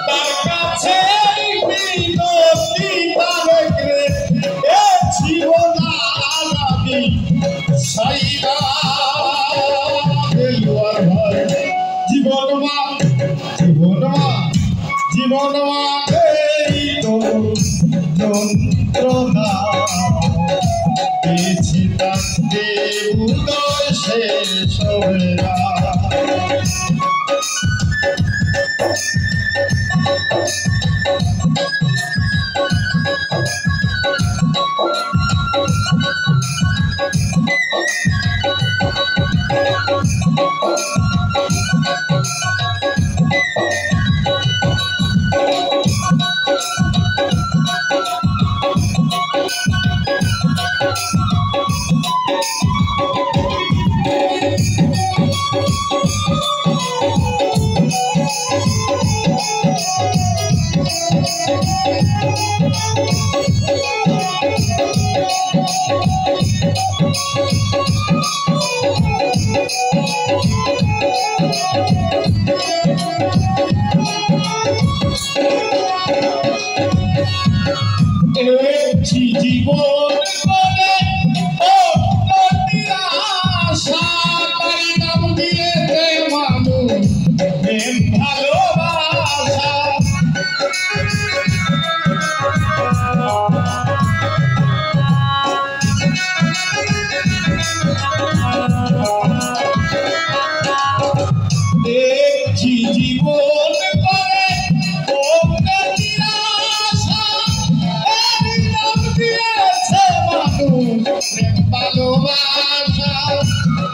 তার কাছে মিনতি তারেক রে এ জীবন আমি সাইরা দেওয়ার ভাই জীবন মা জীবন মা জীবন মা এই তো যন্ত্রণা পেয়েছি তাকে উদয় শেষ হবে না জীবন করে ও নদীর আশা তাই নাম দিয়েছে মানুষ প্রেম ভালোবাসা দেখছি জীবন করে ও নদীর আশা ভালোবাসা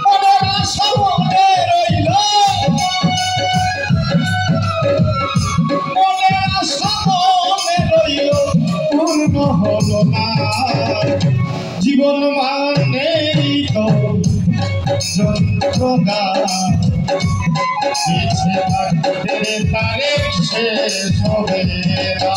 মনের সামনে রইল মনের সামনে রইল পূর্ণ হলো না জীবন মানেই তো যন্ত্রণা পিছে থাকতে তারে শেষ হবে না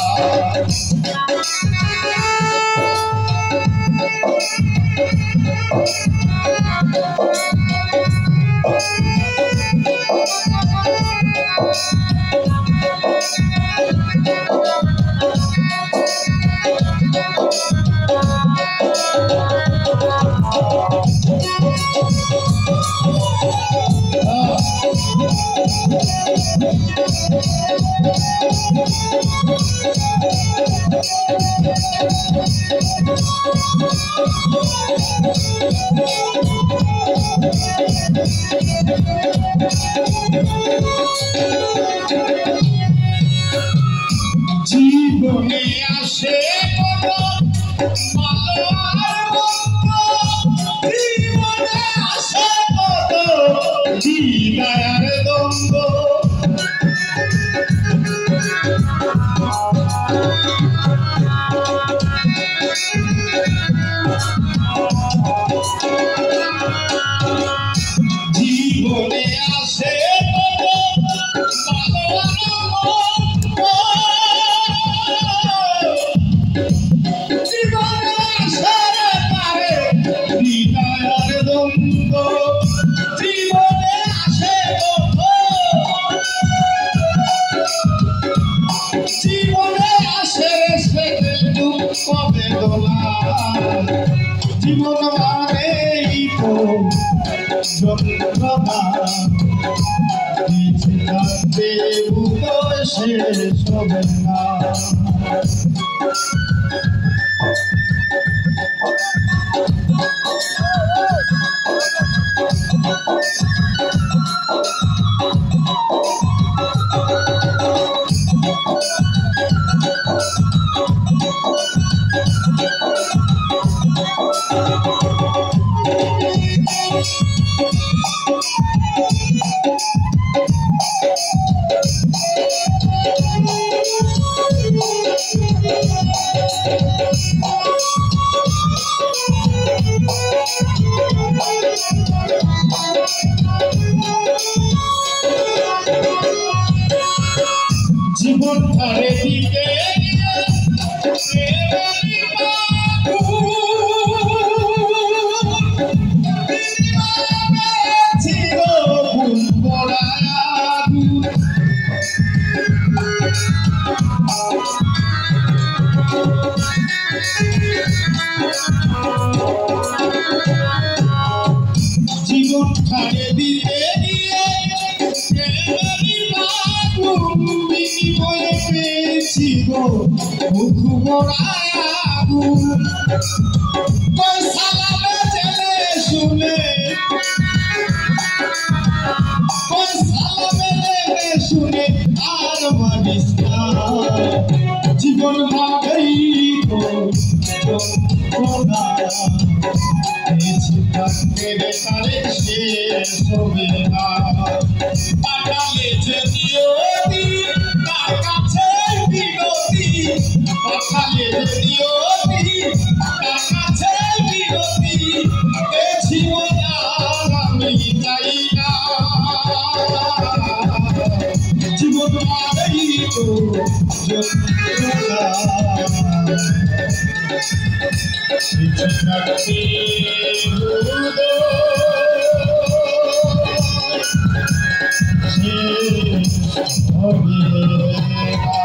জীবনে আসে জীবনে আসে হৃদয়ের দ্বন্দ্ব জীবনে আসে জীবন মানেই তো যন্ত্রণা পিছে থাকতে উদয় শেষ হবে না জীবন ধারে দিকে ছিল বয়ে পেয়েছি গো মুখ মোড়ায় আগুন কই সালামে জেলে শুনে কই সালামে জেলে শুনে আর মানিস না জীবন ভাবেই তো যন্ত্রণা পেয়েছি থাকতে বেকারে শেষ হবে না পাঠালে যে নিয়তি তার কাছে বিরতি পাঠালে যে নিয়তি তার কাছে বিরতি পেয়েছি মজার আমি চাই না জীবন মানেই তো যন্ত্রণা বেঁচে থাকতে হবে